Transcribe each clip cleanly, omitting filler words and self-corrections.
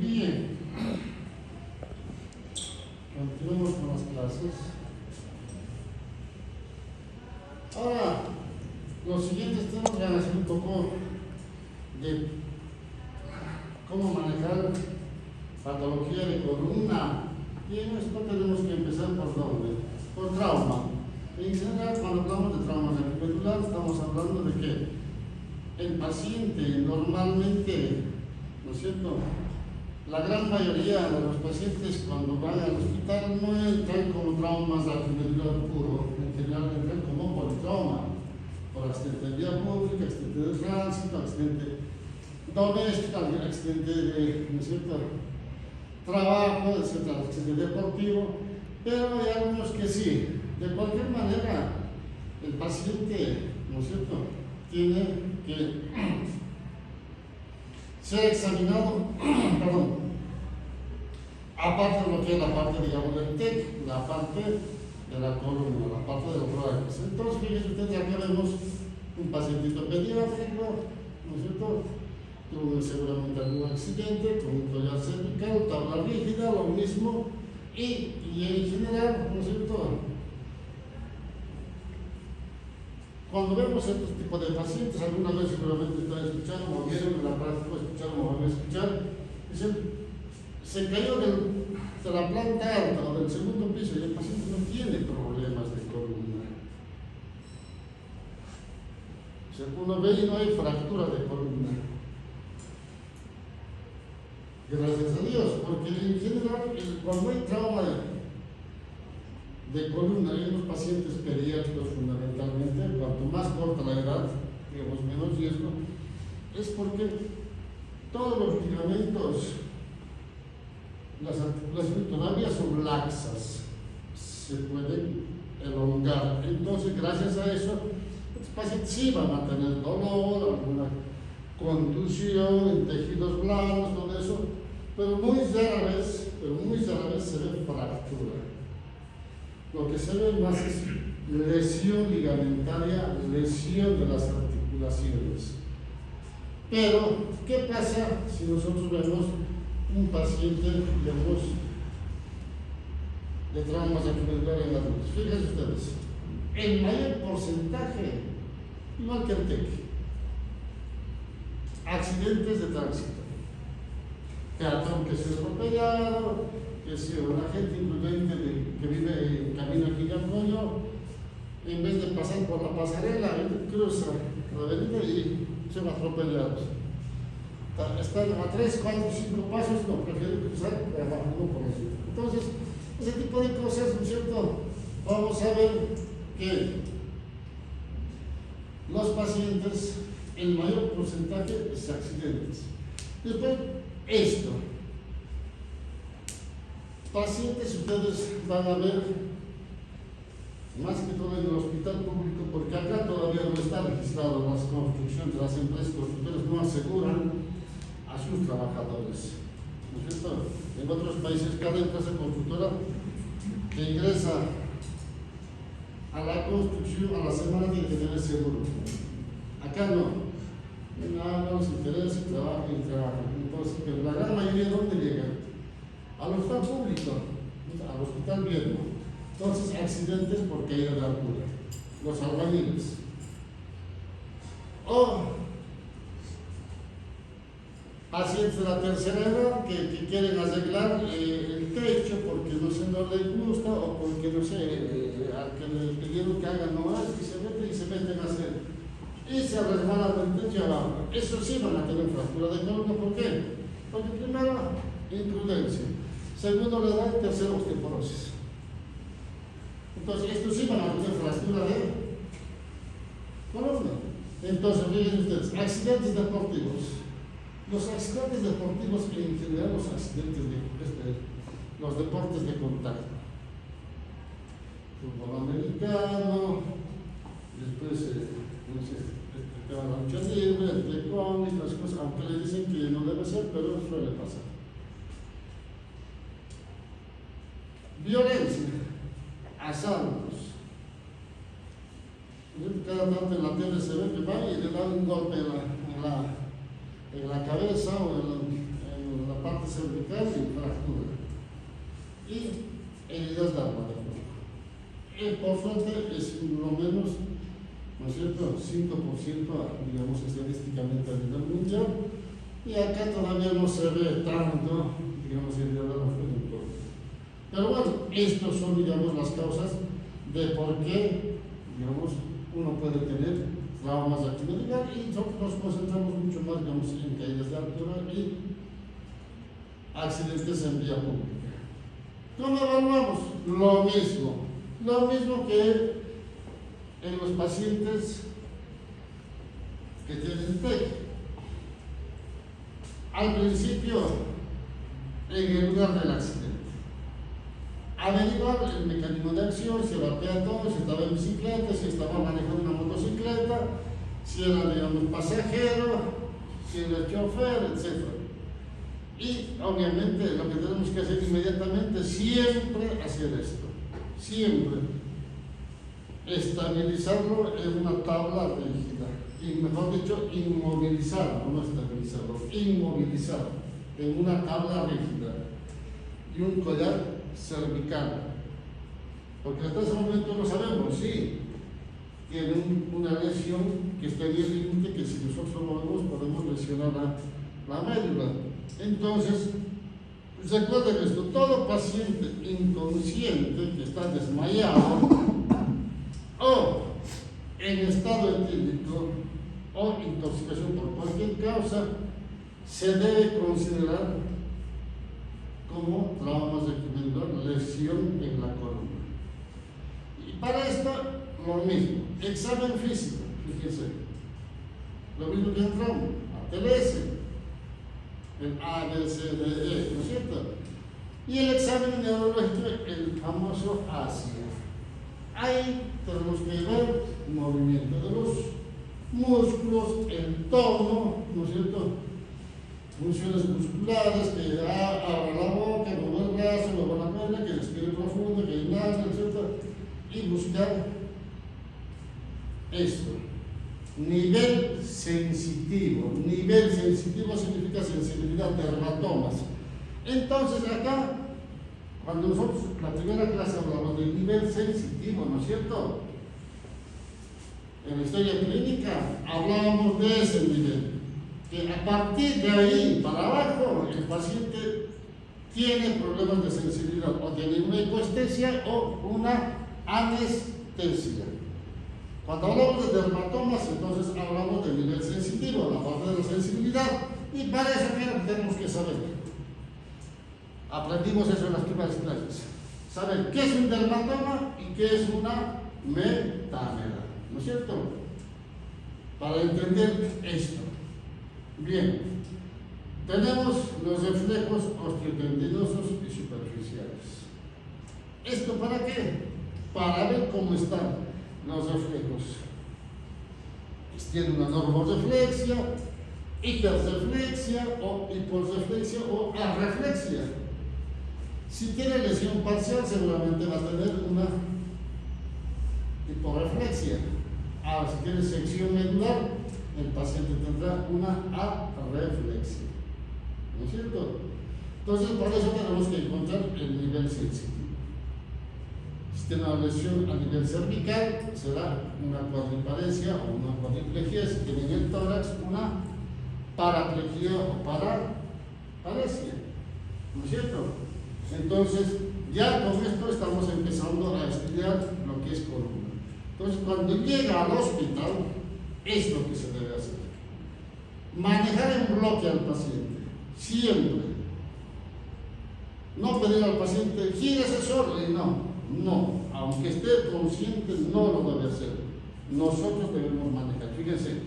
Bien, continuemos con las clases. Ahora, los siguientes temas van a ser un poco de cómo manejar patología de columna. Y en esto tenemos que empezar por dónde? Por trauma. En general, cuando hablamos de trauma ventricular, estamos hablando de que el paciente normalmente, ¿no es cierto?, la gran mayoría de los pacientes cuando van al hospital no entran como traumas ventricular puro, en general entran como politrauma, por accidente de vía pública, accidente de tránsito, accidente doméstico, accidente de, ¿no es cierto?, trabajo, etcétera, accidente deportivo, pero hay algunos que sí. De cualquier manera, el paciente, ¿no es cierto?, tiene que ser examinado, perdón, aparte de lo que es la parte, digamos, del TEC, la parte de la columna, la parte de los brazos. Entonces, fíjense ustedes, acá vemos un pacientito pediátrico, ¿no es cierto?, tuvo seguramente algún accidente con un collar cervical, tabla rígida, lo mismo, y en general, ¿no es cierto?, cuando vemos este tipo de pacientes, alguna vez seguramente están escuchando, o vieron en la práctica, escucharon o van a escuchar, dicen, se cayó de la planta alta o del segundo piso y el paciente no tiene problemas de columna. O sea, uno ve y no hay fractura de columna. Gracias a Dios, porque en general, cuando hay trauma de columna en los pacientes pediátricos fundamentalmente, cuanto más corta la edad, digamos menos riesgo, es porque todos los ligamentos, las articulaciones todavía son laxas, se pueden elongar. Entonces, gracias a eso, los pacientes sí van a tener dolor, alguna contusión en tejidos blandos, todo eso, pero muy rara vez se ve fractura. Lo que se ve más es lesión ligamentaria, lesión de las articulaciones. Pero, ¿qué pasa si nosotros vemos un paciente, digamos, de traumas ventriculares en adultos? Fíjense ustedes, el mayor porcentaje, igual que el TEC, accidentes de tránsito, peatón que se ha atropellado, que si una gente imprudente que vive en camino aquí en Arroyo, en vez de pasar por la pasarela, cruza la avenida y se va atropellado. Están a 3, 4, 5 pasos, no, prefieren cruzar no por eso. Entonces, ese tipo de cosas, ¿no es cierto? Vamos a ver que los pacientes, el mayor porcentaje es accidentes. Después, esto. Pacientes, ustedes van a ver, más que todo en el hospital público, porque acá todavía no está registrado las construcciones, las empresas constructoras no aseguran a sus trabajadores, ¿no es cierto? En otros países, cada empresa constructora que ingresa a la construcción a la semana tiene que tener seguro. Acá no. No les interesa y trabajan. Entonces, pero la gran mayoría, ¿dónde llegan? Al hospital público, al hospital viejo. Entonces, accidentes por caída de altura, los albañiles. O pacientes de la tercera edad que quieren arreglar el techo porque no sé, no les gusta o porque no sé, al que les pidieron que hagan no más y se meten a hacer. Y se resbalan del techo abajo. Eso sí van a tener fractura de columna. ¿Por qué? Porque primero, imprudencia. Segundo, la edad. Tercero, osteoporosis. Entonces, estos sí van a tener fractura de columna. Entonces, fíjense ustedes, accidentes deportivos. Los accidentes deportivos, en general, los accidentes los deportes de contacto. Fútbol americano, después, no sé, te van a lucha libre, el taekwondo, las cosas, aunque le dicen que no debe ser, pero suele pasar. Violencia, asaltos. Cada tanto en la tele se ve que va y le dan un golpe en la cabeza o en la parte parte cervical y fractura. Y heridas de arma de fuego. Por suerte es lo menos, ¿no es cierto?, 5%, digamos, estadísticamente a nivel mundial, y acá todavía no se ve tanto, digamos, heridas de arma de fuego. Pero bueno, estos son, digamos, las causas de por qué, digamos, uno puede tener traumas de actividad, y nosotros nos concentramos mucho más, digamos, en caídas de altura y accidentes en vía pública. ¿Cómo evaluamos? Lo mismo que en los pacientes que tienen TEC. Al principio, en el lugar del accidente, averiguar el mecanismo de acción, si era peatón, si estaba en bicicleta, si estaba manejando una motocicleta, si era, digamos, pasajero, si era el chofer, etc. Y obviamente lo que tenemos que hacer inmediatamente, siempre hacer esto, siempre estabilizarlo en una tabla rígida, y mejor dicho, inmovilizarlo, no estabilizarlo, inmovilizarlo en una tabla rígida y un collar cervical, porque hasta ese momento no sabemos si tiene una lesión que está en el límite, que si nosotros lo vemos podemos lesionar la médula. Entonces, recuerden esto: todo paciente inconsciente que está desmayado o en estado etílico o intoxicación por cualquier causa se debe considerar como traumas de medula, lesión en la columna. Y para esto, lo mismo, examen físico, fíjense, lo mismo que el trauma, ATLS, el A, B, C, D, E, ¿no es cierto? Y el examen neurológico, el famoso ASIA. Ahí tenemos que ver el movimiento de los músculos, el tono, ¿no es cierto?, funciones musculares, que abra la boca, mueva el brazo, mueva la pierna, que respire profundo, que inhale, etc. Y buscar esto. Nivel sensitivo. Nivel sensitivo significa sensibilidad de dermatomas. Entonces acá, cuando nosotros la primera clase hablamos del nivel sensitivo, ¿no es cierto?, en la historia clínica hablábamos de ese nivel, que a partir de ahí para abajo el paciente tiene problemas de sensibilidad, o tiene una hipoestesia o una anestesia. Cuando hablamos de dermatomas, entonces hablamos del nivel sensitivo, la parte de la sensibilidad, y para eso, ¿qué es lo que tenemos que saber? Aprendimos eso en las primeras clases: saber qué es un dermatoma y qué es una metámera, ¿no es cierto?, para entender esto. Bien, tenemos los reflejos osteotendinosos y superficiales. ¿Esto para qué? Para ver cómo están los reflejos. Tiene una normoreflexia, hiperreflexia o hiporreflexia o arreflexia. Si tiene lesión parcial, seguramente va a tener una hiporreflexia. Ahora, si tiene sección medular, el paciente tendrá una arreflexia, ¿no es cierto? Entonces, por eso tenemos que encontrar el nivel sensitivo. Si tiene una lesión a nivel cervical, será una cuadriparesia o una cuadriplegia. Si tiene en el tórax, una paraplegia o paraparesia, ¿no es cierto? Entonces, ya con esto estamos empezando a estudiar lo que es columna. Entonces, cuando llega al hospital, es lo que se debe hacer: manejar en bloque al paciente, siempre. No pedir al paciente, gírese solo, y no, aunque esté consciente, no lo debe hacer. Nosotros debemos manejar. Fíjense,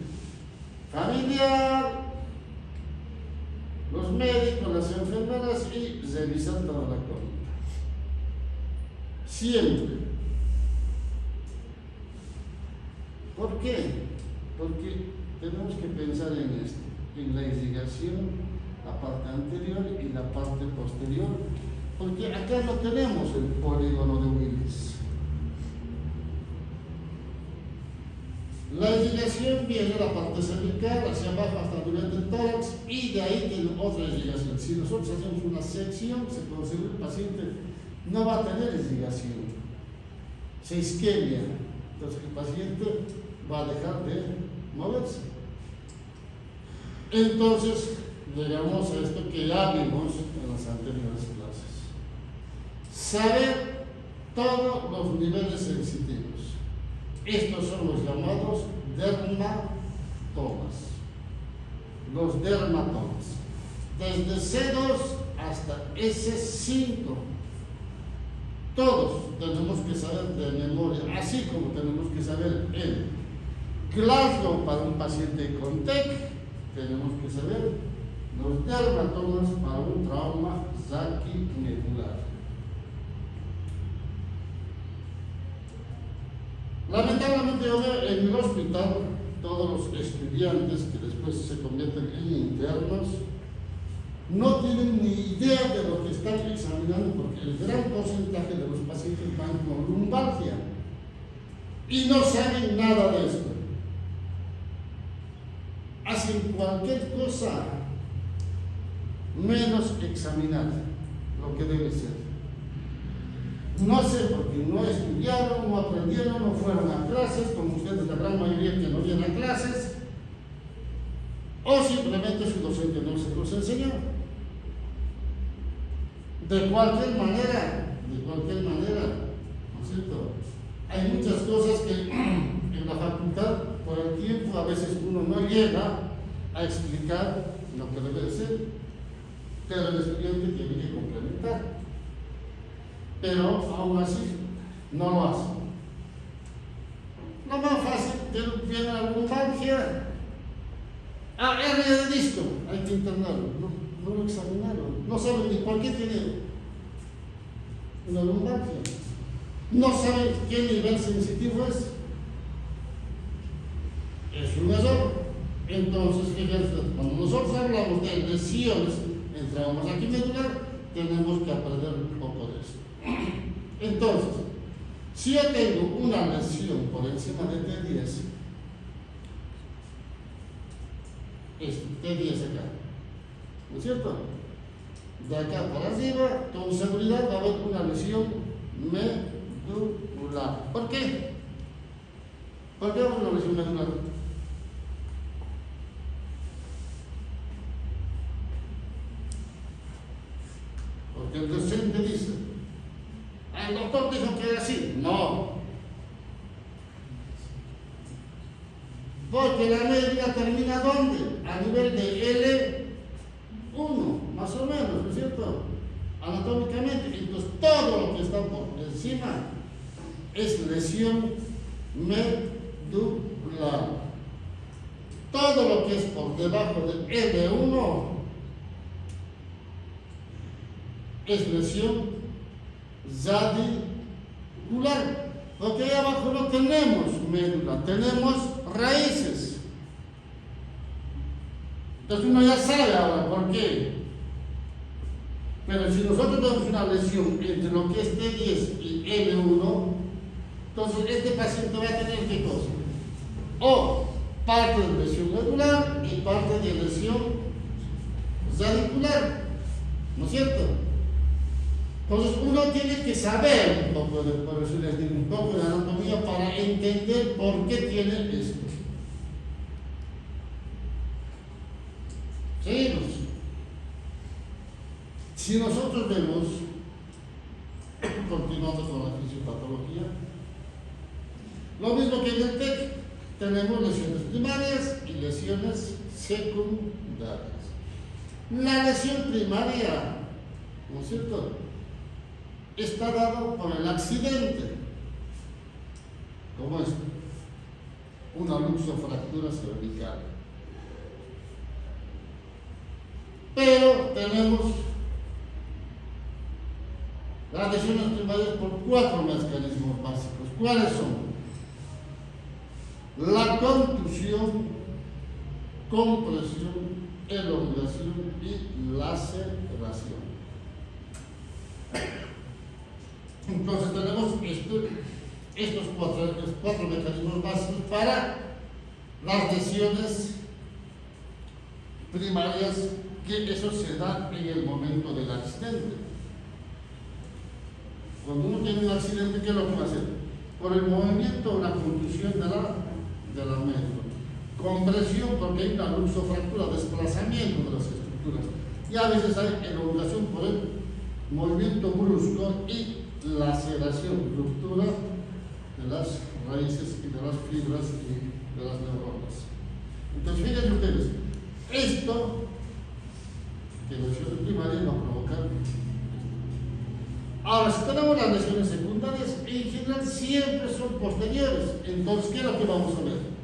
familiar, los médicos, las enfermeras, y revisar toda la columna. Siempre. ¿Por qué? Porque tenemos que pensar en esto, en la irrigación, la parte anterior y la parte posterior, porque acá no tenemos el polígono de Willis. La irrigación viene de la parte cervical hacia abajo hasta el nivel del tórax, traumas y de ahí tiene otra irrigación. Si nosotros hacemos una sección, se considera el paciente no va a tener irrigación, se isquemia, entonces el paciente va a dejar de moverse. Entonces, llegamos a esto que ya vimos en las anteriores clases. Saber todos los niveles sensitivos. Estos son los llamados dermatomas. Los dermatomas. Desde C2 hasta S5. Todos tenemos que saber de memoria, así como tenemos que saber el Glasgow para un paciente con TEC, tenemos que saber los dermatomas para un trauma saquimedular. Lamentablemente yo veo en el hospital todos los estudiantes que después se convierten en internos no tienen ni idea de lo que están examinando, porque el gran porcentaje de los pacientes van con lumbalgia y no saben nada de esto. Hacen cualquier cosa menos examinar lo que debe ser. No sé, porque no estudiaron, no aprendieron, no fueron a clases, como ustedes, la gran mayoría que no vienen a clases, o simplemente su docente no se los enseñó. De cualquier manera, ¿no es cierto? Hay muchas cosas que en la facultad, por el tiempo, a veces uno no llega a explicar lo que debe de ser, pero el estudiante tiene que complementar. Pero aún así, no lo hace. Lo más fácil, tiene alguna lumbalgia. Hernia de disco, hay que internarlo. No lo examinaron, no saben ni por qué tiene una lumbalgia, no saben qué nivel sensitivo es. Es un error. Entonces, fíjense, cuando nosotros hablamos de lesiones en trauma saquimedular, tenemos que aprender un poco de eso. Entonces, si yo tengo una lesión por encima de T10, T10 acá, ¿no es cierto? De acá para arriba, con seguridad va a haber una lesión medular. ¿Por qué? ¿Por qué una lesión medular? Porque el docente dice, el doctor dijo que era así. No. Porque la médula termina ¿dónde? A nivel de L1, más o menos, ¿no es cierto? Anatómicamente. Entonces, todo lo que está por encima es lesión medular. Todo lo que es por debajo de L1 es lesión radicular. Porque ahí abajo no tenemos médula, tenemos raíces. Entonces uno ya sabe ahora por qué. Pero si nosotros tenemos una lesión entre lo que es T10 y L1, entonces este paciente va a tener ¿qué cosa? O parte de lesión medular y parte de lesión radicular, ¿no es cierto? Entonces uno tiene que saber un poco de, por eso les digo, un poco de anatomía para entender por qué tiene esto. Seguimos. Si nosotros vemos, continuando con la fisiopatología, lo mismo que en el TEC, tenemos lesiones primarias y lesiones secundarias. La lesión primaria, ¿no es cierto?, está dado por el accidente, como es una luxofractura cervical. Pero tenemos las lesiones primarias por 4 mecanismos básicos. ¿Cuáles son? La contusión, compresión, elongación y laceración. Entonces tenemos estos cuatro mecanismos básicos para las lesiones primarias, que eso se da en el momento del accidente. Cuando uno tiene un accidente, ¿qué es lo que va a hacer? Por el movimiento, una contusión de la médula. Compresión, porque hay una luxofractura, desplazamiento de las estructuras. Y a veces hay elongación por el movimiento brusco y laceración, ruptura de las raíces y de las fibras y de las neuronas. Entonces, fíjense ustedes, esto que lesiones primarias va a provocar. Ahora, si tenemos las lesiones secundarias, en general siempre son posteriores. Entonces, ¿qué es lo que vamos a ver?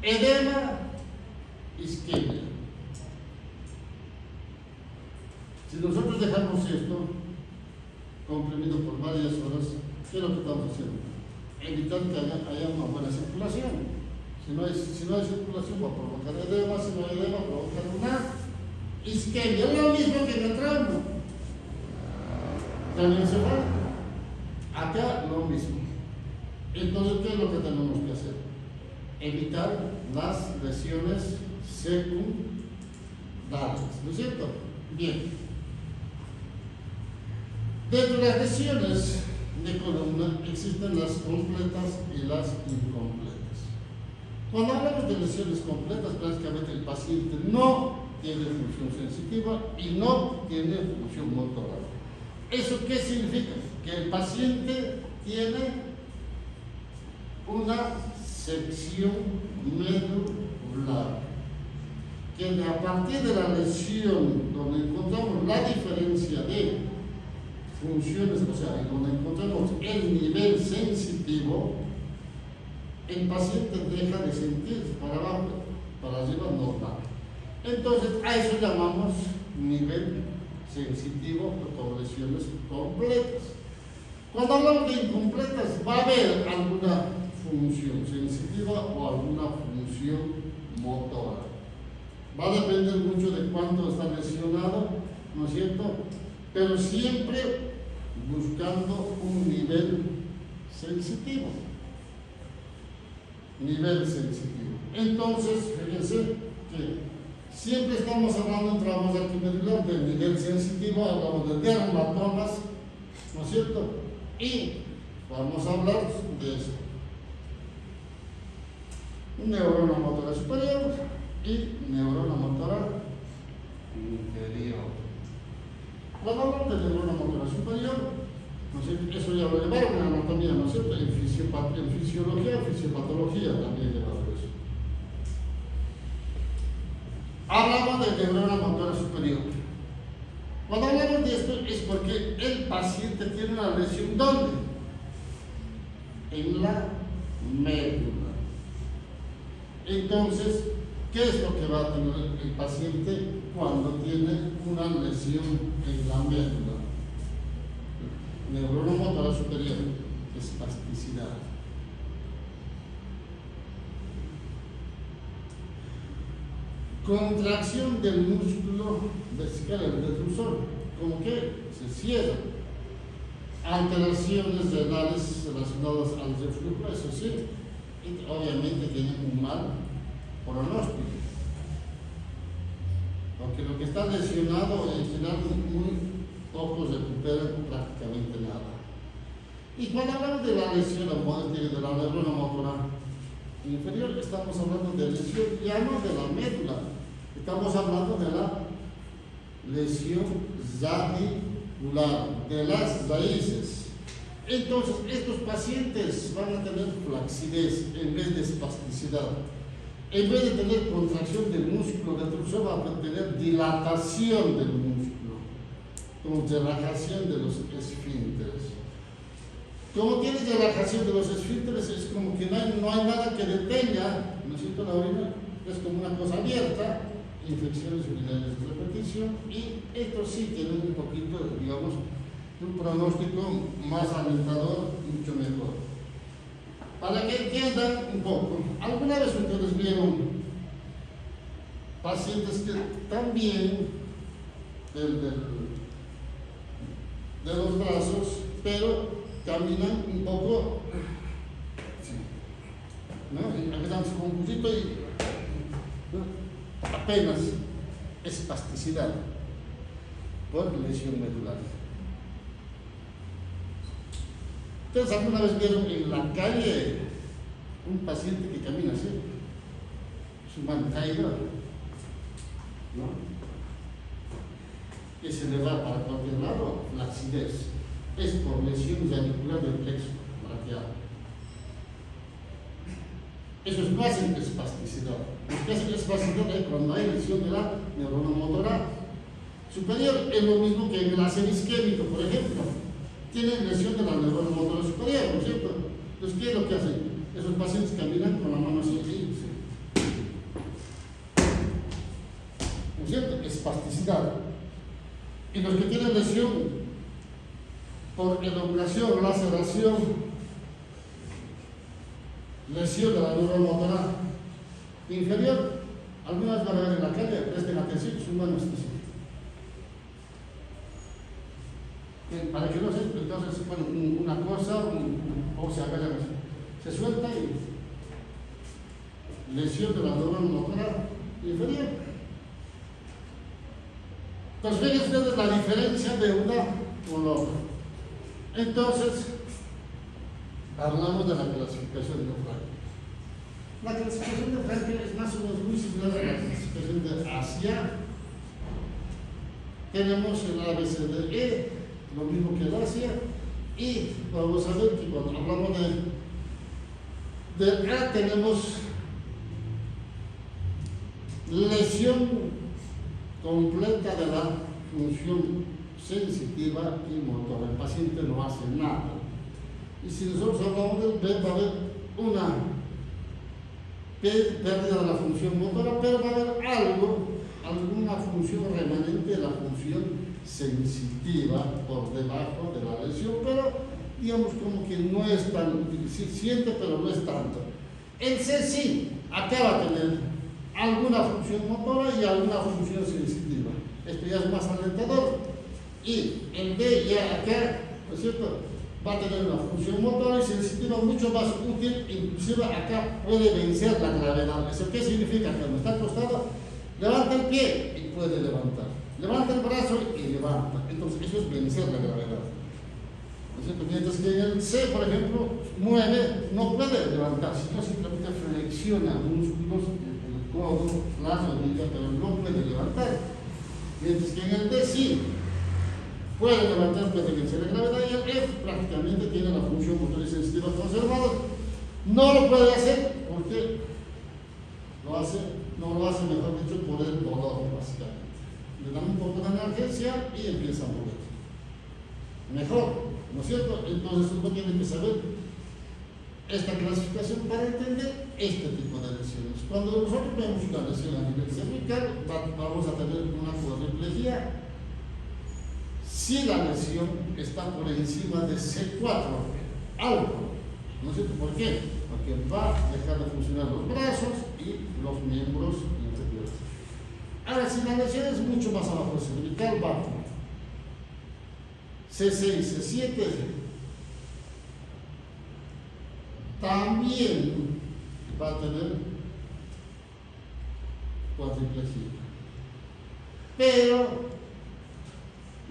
Edema, isquemia. Si nosotros dejamos esto comprimido por varias horas, ¿qué es lo que estamos haciendo? Evitar que haya una buena circulación. Si no hay circulación, va a provocar edema. Si no hay edema, va a provocar una isquemia. Es lo mismo que en el trauma. También se va. Acá lo mismo. Entonces, ¿qué es lo que tenemos que hacer? Evitar las lesiones secundarias. ¿No es cierto? Bien. Dentro de las lesiones de columna existen las completas y las incompletas. Cuando hablamos de lesiones completas, prácticamente el paciente no tiene función sensitiva y no tiene función motora. ¿Eso qué significa? Que el paciente tiene una sección medular, que a partir de la lesión donde encontramos la diferencia de funciones, o sea, donde encontramos el nivel sensitivo, el paciente deja de sentirse para abajo, para arriba normal. Entonces, a eso llamamos nivel sensitivo con lesiones completas. Cuando hablamos de incompletas, va a haber alguna función sensitiva o alguna función motora. Va a depender mucho de cuánto está lesionado, ¿no es cierto? Pero siempre buscando un nivel sensitivo. Nivel sensitivo. Entonces, fíjense que siempre estamos hablando en traumas arquimedular del nivel sensitivo, hablamos de dermatomas, ¿no es cierto? Y vamos a hablar de esto. Neurona motora superior y neurona motora inferior. Cuando hablamos de neurona motora superior, ¿no es cierto? Eso ya lo llevaron en anatomía, ¿no es cierto? En fisiología, fisiopatología también llevaron eso. Hablamos de neurona motora superior. Cuando hablamos de esto es porque el paciente tiene una lesión, ¿dónde? En la médula. Entonces, ¿qué es lo que va a tener el paciente cuando tiene una lesión en la médula? Neurona motora superior, espasticidad. Contracción del músculo vesical, el detrusor, como que se cierra. Alteraciones renales relacionadas al reflujo, eso sí, y obviamente tienen un mal pronóstico. Porque lo que está lesionado en general muy pocos recuperan prácticamente nada. Y cuando hablamos de la lesión de la neurona motora inferior, estamos hablando de lesión ya no de la médula, estamos hablando de la lesión radicular, de las raíces. Entonces, estos pacientes van a tener flacidez en vez de espasticidad. En vez de tener contracción del músculo detrusor, van a tener dilatación del músculo, con relajación de los esfínteres. Como tiene relajación de los esfínteres, es como que no hay nada que detenga, ¿no es cierto?, la orina, es como una cosa abierta, infecciones urinarias de repetición, y estos sí tienen un poquito, digamos, un pronóstico más alentador, mucho mejor. Para que entiendan un poco, alguna vez ustedes vieron pacientes que también de los brazos, pero caminan un poco, sí, ¿no? Y empezamos con un poquito y, ¿no? apenas espasticidad por lesión medular. ¿Ustedes alguna vez vieron en la calle un paciente que camina así? Su mano caída, ¿no? Que se le va para cualquier lado, la acidez. Es por lesión radicular del plexo braquial. Esos no hacen espasticidad. Lo que hacen espasticidad es cuando hay lesión de la neurona motora superior. Es lo mismo que en el ácido isquémico, por ejemplo. Tienen lesión de la neurona motora superior, ¿no es cierto? Entonces, ¿qué es lo que hacen? Esos pacientes caminan con la mano así, ¿no es cierto? Espasticidad. Y los que tienen lesión por elongación, laceración, lesión de la neurona motora inferior, algunas van a ver en la calle, presten atención, su mano está así. Para que no se, entonces se pone una cosa o se agarra, se suelta y lesión de la neurona motora inferior. Entonces ven ustedes la diferencia de una con la otra. Entonces hablamos de la clasificación de Frankel. La clasificación de Frankel es más o menos muy similar a la clasificación de Asia. Tenemos el ABCDE, lo mismo que el Asia, y vamos a ver que cuando hablamos de A tenemos lesión completa de la función sensitiva y motora. El paciente no hace nada. Y si nosotros hablamos del B, va a haber una pérdida de la función motora, pero va a haber alguna función remanente de la función sensitiva por debajo de la lesión, pero digamos como que no es tan, sí siente, pero no es tanto. El C sí, acá va a tener alguna función motora y alguna función sensitiva. Esto ya es más alentador. Y el D ya acá, ¿no es cierto?, va a tener una función motora y sensitiva mucho más útil, inclusive acá puede vencer la gravedad. ¿Eso qué significa? Que cuando está acostado, levanta el pie y puede levantar. Levanta el brazo y levanta. Entonces eso es vencer la gravedad. ¿No es cierto? Mientras que en el C, por ejemplo, mueve, no puede levantar, sino simplemente flexiona músculos, el codo, la rodilla, pero no puede levantar. Mientras que en el D sí puede levantar, puede vencer la gravedad, y el F prácticamente tiene la función motora y sensitiva conservada. No lo puede hacer porque no lo hace, mejor dicho, por el dolor, básicamente. Le dan un poco de analgesia y empieza a mover. Mejor, ¿no es cierto? Entonces uno tiene que saber esta clasificación para entender este tipo de lesiones. Cuando nosotros vemos una lesión a nivel cervical, vamos a tener una cuadriplegia si la lesión está por encima de C4, algo. ¿No es cierto? ¿Por qué? Porque va a dejar de funcionar los brazos y los miembros inferiores. Ahora, si la lesión es mucho más abajo, cervical va C6, C7, también va a tener cuadriplegia. Pero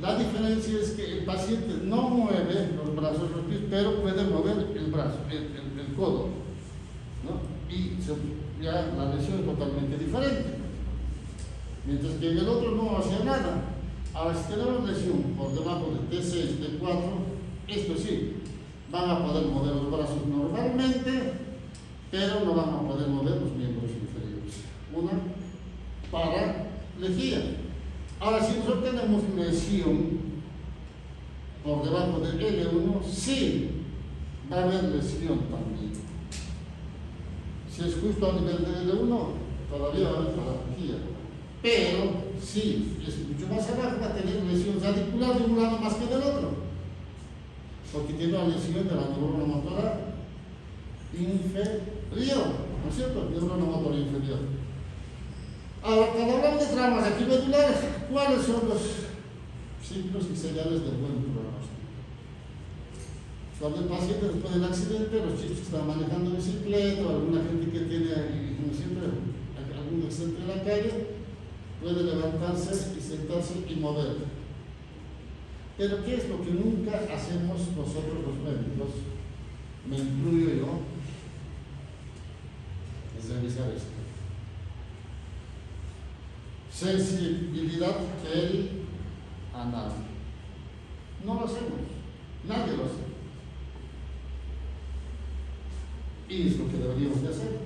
la diferencia es que el paciente no mueve los brazos, los pies, pero puede mover el brazo, el codo, ¿no? Y ya la lesión es totalmente diferente. Mientras que en el otro no hacía nada. Ahora, si tenemos lesión por debajo de T6, T4, esto sí, van a poder mover los brazos normalmente, pero no van a poder mover los miembros inferiores. Una paraplegia. Ahora, si nosotros tenemos lesión por debajo de L1, sí va a haber lesión también. Si es justo a nivel de L1, todavía va a haber paraplegia. Pero si es mucho más abajo, va a tener lesión radicular de un lado más que del otro, porque tiene la lesión de la neurona motora inferior, ¿no es cierto? Neurona motora inferior. Ahora, cuando hablamos de traumas aquí medulares, ¿cuáles son los signos y señales del buen pronóstico? Cuando el paciente después del accidente, los chicos que están manejando bicicleta, o alguna gente que tiene, como siempre, algún presente en la calle, puede levantarse y sentarse y mover. Pero ¿qué es lo que nunca hacemos nosotros los médicos? Me incluyo yo, es revisar esto. Sensibilidad anal. No lo hacemos, nadie lo hace. Y es lo que deberíamos de hacer,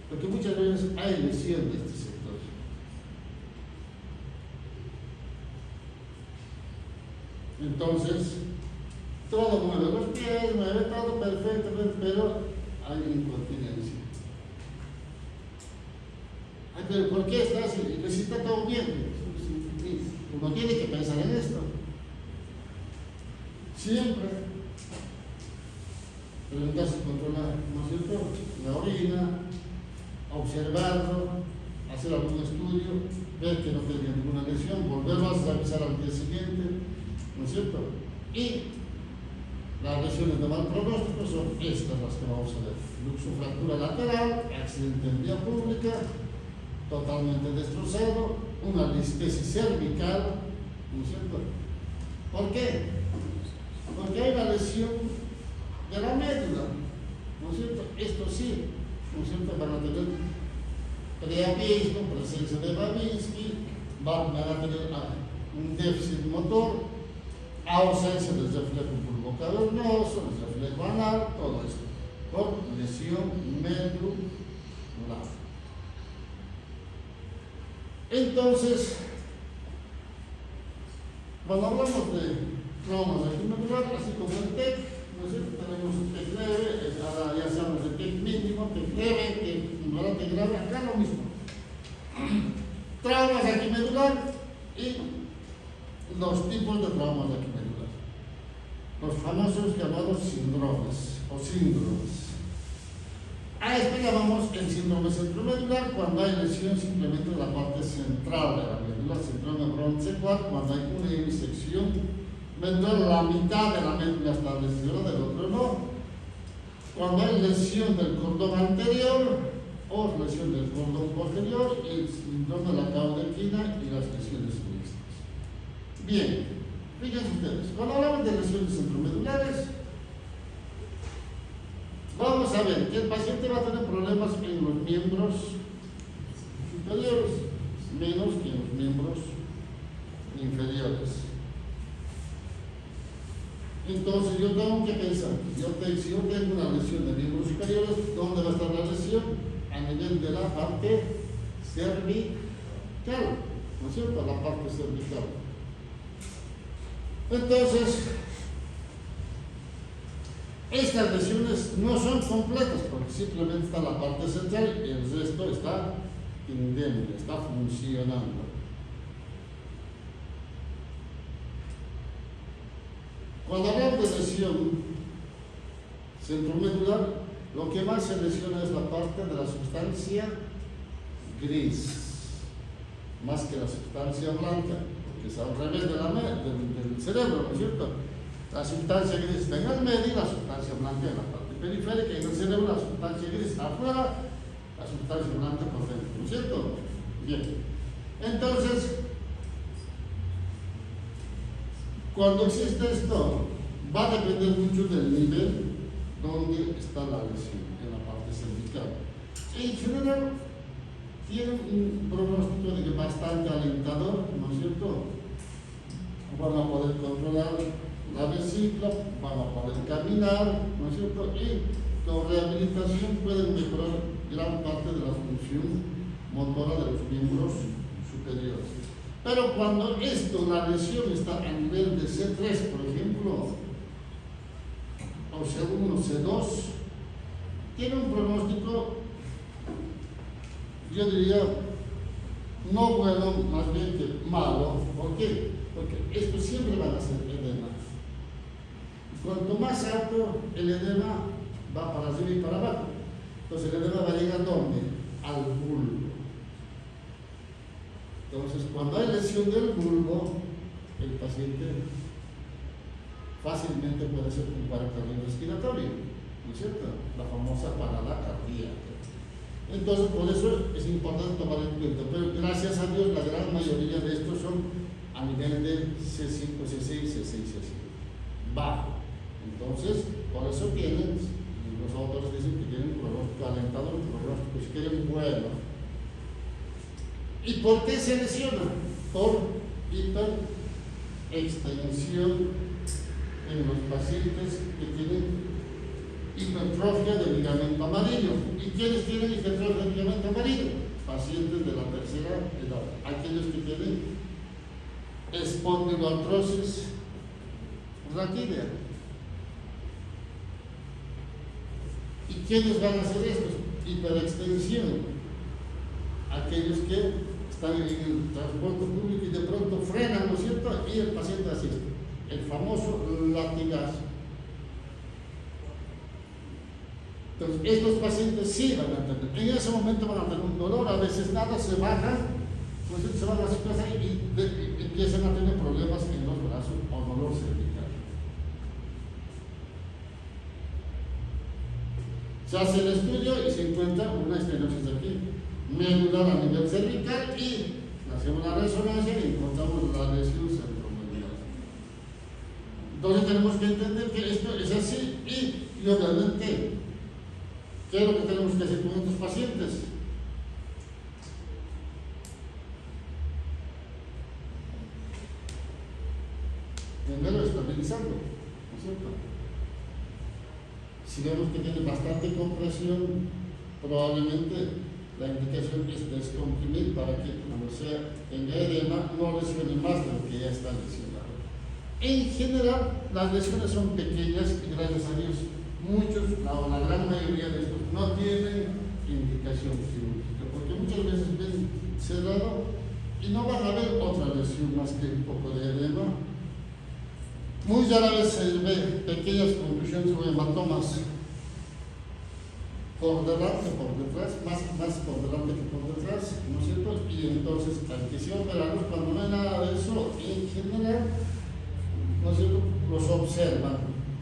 porque muchas veces hay lesión de este sector. Entonces, todo mueve los pies, mueve todo perfectamente, pero hay incontinencia. Ay, pero ¿por qué estás así? Y si está todo bien, uno tiene que pensar en esto. Siempre preguntarse controlar, ¿no es cierto? La orina, observarlo, hacer algún estudio, ver que no tenga ninguna lesión, volverlo a revisar al día siguiente, ¿no es cierto? Y las lesiones de mal pronóstico son estas las que vamos a ver: luxofractura lateral, accidente en vía pública, totalmente destrozado, una listesis cervical, ¿no es cierto? ¿Por qué? Porque hay una lesión de la médula, ¿no es cierto? Esto sí, ¿no es cierto? Van a tener priapismo, presencia de Babinski, van a tener un déficit motor, ausencia del reflejo bulbo cavernoso, del reflejo anal, todo esto, por lesión medular. Entonces, cuando hablamos de traumas aquí medular, así como el TEC, ¿no es cierto? Tenemos un TEC leve, ahora ya sabemos de TEC mínimo, TEC leve, TEC grave, acá lo mismo. Traumas aquí medular y los tipos de traumas aquí medular. Los famosos llamados síndromes o síndromes. A esto llamamos el síndrome centromedular cuando hay lesión simplemente de la parte central de la médula, síndrome broncecular cuando hay una disección medular, la mitad de la médula está lesionada, del otro no. Cuando hay lesión del cordón anterior o lesión del cordón posterior, el síndrome de la caudequina y las lesiones mixtas. Bien, fíjense ustedes, cuando hablamos de lesiones centromedulares, vamos a ver que el paciente va a tener problemas en los miembros superiores, menos que en los miembros inferiores. Entonces yo tengo que pensar, si yo tengo una lesión de miembros superiores, ¿dónde va a estar la lesión? A nivel de la parte cervical, ¿no es cierto? La parte cervical. Entonces, estas lesiones no son completas porque simplemente está la parte central y el resto está indemne, está funcionando. Cuando hablamos de lesión centromedular, lo que más se lesiona es la parte de la sustancia gris, más que la sustancia blanca, porque es al revés de del cerebro, ¿no es cierto? La sustancia gris está en el medio y la sustancia blanca en la parte periférica, y en el cerebro la sustancia gris está afuera, la sustancia blanca por dentro, ¿no es cierto? Bien. Entonces, cuando existe esto, va a depender mucho del nivel donde está la lesión, en la parte cervical. En general, tiene un pronóstico de que bastante alentador, ¿no es cierto? Van a poder controlar la vesícula, van a poder caminar, ¿no es cierto? Y con rehabilitación pueden mejorar gran parte de la función motora de los miembros superiores. Pero cuando la lesión está a nivel de C3, por ejemplo, o C1, C2, tiene un pronóstico, yo diría, no bueno, más bien que malo. ¿Por qué? Porque esto siempre va a ser edema. Cuanto más alto el edema va para arriba y para abajo. Entonces el edema va a llegar ¿a dónde? Al bulbo. Entonces cuando hay lesión del bulbo, el paciente fácilmente puede ser un paro cardiorrespiratorio, ¿no es cierto? La famosa parada cardíaca. Entonces, por eso es importante tomar en cuenta. Pero gracias a Dios, la gran mayoría de estos son a nivel de C5, C6, C6, C7, bajo. Entonces, por eso tienen, los autores dicen que tienen pronóstico alentador, pronóstico, si quieren, bueno. ¿Y por qué se lesiona? Por hiperextensión en los pacientes que tienen hipertrofia del ligamento amarillo. ¿Y quiénes tienen hipertrofia del ligamento amarillo? Pacientes de la tercera edad, aquellos que tienen espondiloartrosis raquídea. ¿Y quiénes van a hacer esto? Hiperextensión. Aquellos que están en el transporte público y de pronto frenan, ¿no es cierto? Y el paciente así, el famoso latigazo. Entonces, estos pacientes sí van a tener, en ese momento van a tener un dolor, a veces nada, se bajan, pues se van a las cosas y empiezan a tener problemas en los brazos o dolor cervical. Se hace el estudio y se encuentra una estenosis aquí, medular a nivel cervical, y hacemos una resonancia y encontramos la lesión centromedular. Entonces tenemos que entender que esto es así y obviamente, ¿qué es lo que tenemos que hacer con estos pacientes? Primero estabilizarlo, ¿no es cierto? Si vemos que tiene bastante compresión, probablemente la indicación es descomprimir para que cuando sea en edema no lesione más de lo que ya está lesionado. En general, las lesiones son pequeñas y gracias a Dios muchos, la gran mayoría de estos no tienen indicación quirúrgica, porque muchas veces ven cerrado y no van a ver otra lesión más que un poco de edema. Muy rara vez se ve pequeñas conclusiones o hematomas por delante, por detrás, más por delante que por detrás, ¿no es cierto? Y entonces, al que se operarlos, cuando no hay nada de eso, en general, ¿no es cierto?, los observan.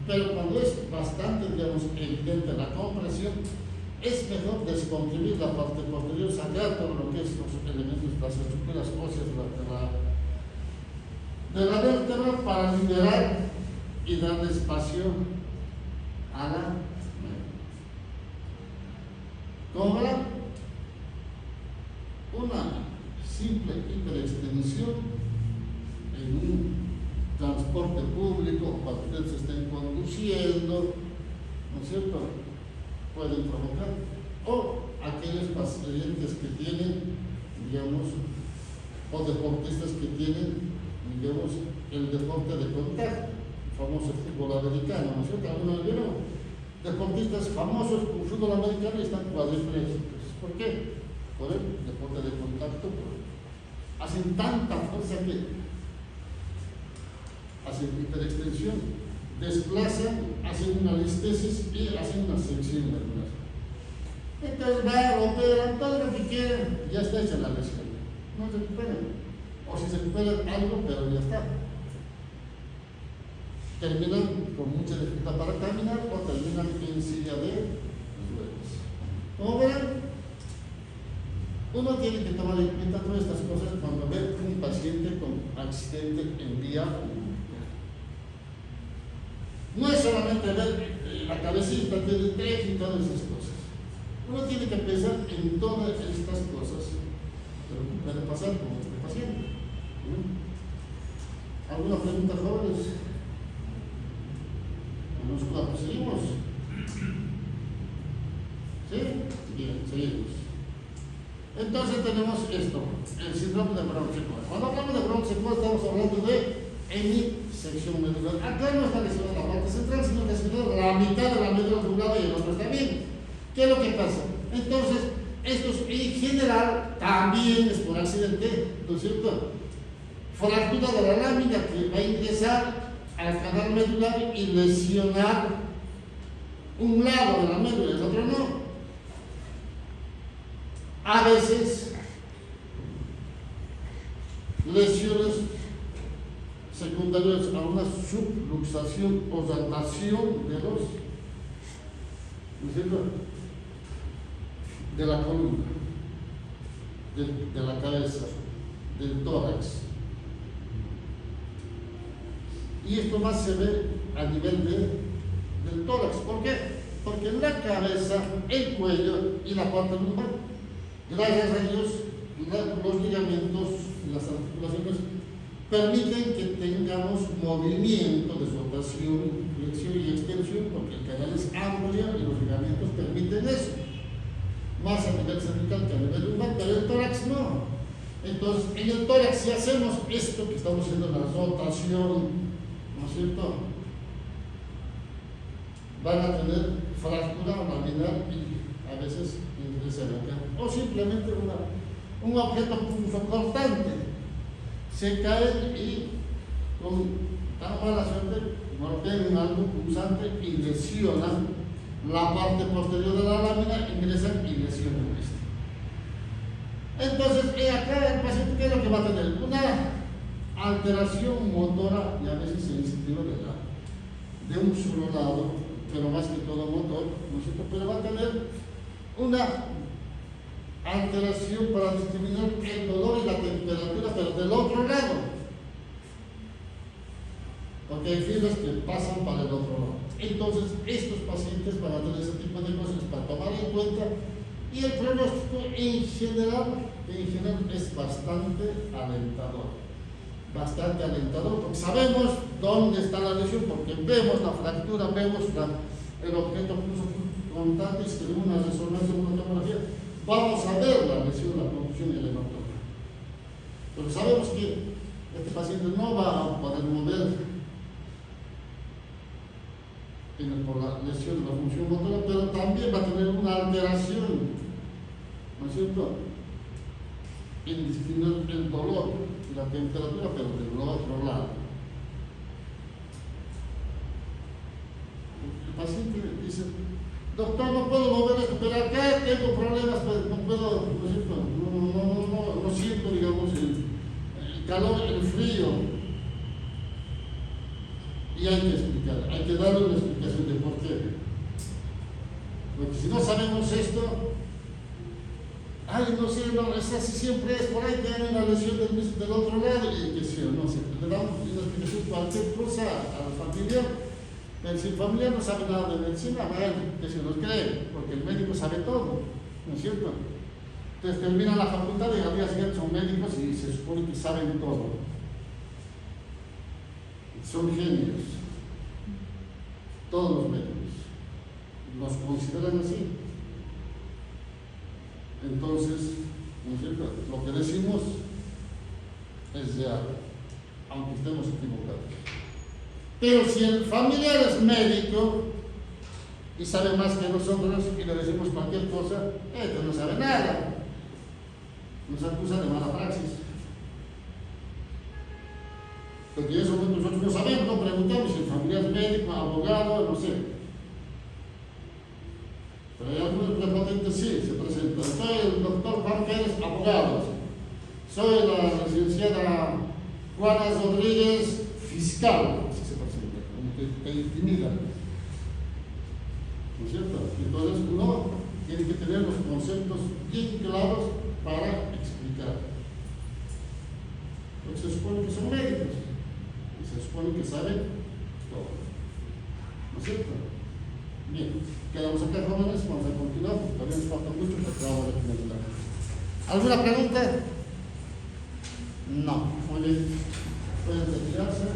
Pero cuando es bastante, digamos, evidente la compresión, es mejor descomprimir la parte posterior, sacar todo lo que es los elementos, las estructuras óseas de la vértebra para liberar y darle espacio a la médula. Como verán, una simple hiperextensión en un transporte público, cuando ustedes estén conduciendo, ¿no es cierto?, pueden provocar, o aquellos pacientes que tienen, digamos, o deportistas que tienen, digamos, el deporte de contacto, el famoso fútbol americano, ¿no es cierto? Algunos vieron deportistas famosos por fútbol americano y están cuadriplégicos. ¿Por qué? Por el deporte de contacto, hacen tanta fuerza que hacen hiperextensión, desplazan, hacen una listesis y hacen una sección medular. Entonces operan todo lo que quieran, ya está hecha la lesión, no se recuperan, o si se recuperan algo, pero ya está. Terminan con mucha dificultad para caminar o terminan en silla de ruedas. Como verán, uno tiene que tomar en cuenta todas estas cosas cuando ve un paciente con accidente en vía pública. No es solamente ver la cabecita del teje y todas esas cosas. Uno tiene que pensar en todas estas cosas, pero puede pasar con este paciente. ¿Alguna pregunta, jóvenes? Nos seguimos. ¿Sí? Bien, seguimos. Entonces tenemos esto, el síndrome de Brown-Sequard. Cuando hablamos de Brown-Sequard estamos hablando de hemisección medular. Acá no está lesionada la parte central, sino que está la mitad de la médula doblada y el otro está bien. ¿Qué es lo que pasa? Entonces, estos en general también es por accidente, ¿no es cierto? Fractura de la lámina que va a ingresar al canal medular y lesionar un lado de la médula y el otro no. A veces, lesiones secundarias a una subluxación o dilatación de los, ¿no es cierto?, de la columna, de la cabeza, del tórax. Y esto más se ve a nivel del tórax. ¿Por qué? Porque la cabeza, el cuello y la parte lumbar, gracias a Dios, los ligamentos y las articulaciones permiten que tengamos movimiento de rotación, flexión y extensión, porque el canal es amplio y los ligamentos permiten eso, más a nivel cervical que a nivel lumbar, pero el tórax no. Entonces, en el tórax, si hacemos esto que estamos haciendo, la rotación, ¿no es cierto?, van a tener fractura laminar y a veces ingresan acá, o simplemente un objeto punzocortante. Se caen y con tan mala suerte golpean algo punzante y lesionan la parte posterior de la lámina, ingresan y lesionan esto. Entonces, acá el paciente, ¿qué es lo que va a tener? Una alteración motora y a veces sensitiva de un solo lado, pero más que todo motor, ¿no es cierto? Pero va a tener una alteración para discriminar el dolor y la temperatura, pero del otro lado, porque hay fibras que pasan para el otro lado. Entonces, estos pacientes van a tener ese tipo de cosas para tomar en cuenta, y el pronóstico en general es bastante alentador, porque sabemos dónde está la lesión, porque vemos la fractura, vemos el objeto punzocortante, y si tenemos una resonancia, una tomografía, vamos a ver la lesión, la contusión y el hematoma. Pero sabemos que este paciente no va a poder mover por la lesión de la función motora, pero también va a tener una alteración, ¿no es cierto?, en discriminar el dolor y la temperatura, pero del otro lado. El paciente dice: doctor, no puedo mover esto, pero acá tengo problemas, no puedo, no siento, digamos, el calor, el frío. Y hay que explicar, hay que darle una explicación de por qué. Porque si no sabemos esto, no sé, no, es así, siempre es, por ahí tiene una lesión del otro lado, y que sí, no sé, le damos una explicación, cualquier cosa al familiar. Pero si el familiar no sabe nada de medicina, que se nos cree, porque el médico sabe todo, ¿no es cierto? Entonces terminan la facultad y al día siguiente son médicos y se supone que saben todo. Son genios, todos los médicos los consideran así. Entonces, ¿no es cierto?, lo que decimos es real, aunque estemos equivocados. Pero si el familiar es médico y sabe más que nosotros y le decimos cualquier cosa, este no sabe nada, nos acusa de mala praxis. Porque en ese momento nosotros no sabemos, no preguntamos si el familiar es médico, abogado, no sé. Pero hay algunos prepotentes, sí, se presentan. Soy el doctor Juan Pérez, abogado. Soy la licenciada Juana Rodríguez, fiscal. Así se presenta, como que te intimida. ¿No es cierto? Entonces uno tiene que tener los conceptos bien claros para explicar. Porque se supone que son médicos. Se supone que saben todo, ¿no es cierto? Bien, quedamos acá, jóvenes, vamos a continuar, porque todavía nos falta mucho, porque vamos a finalizar. ¿Alguna pregunta? No, muy bien. Pueden retirarse.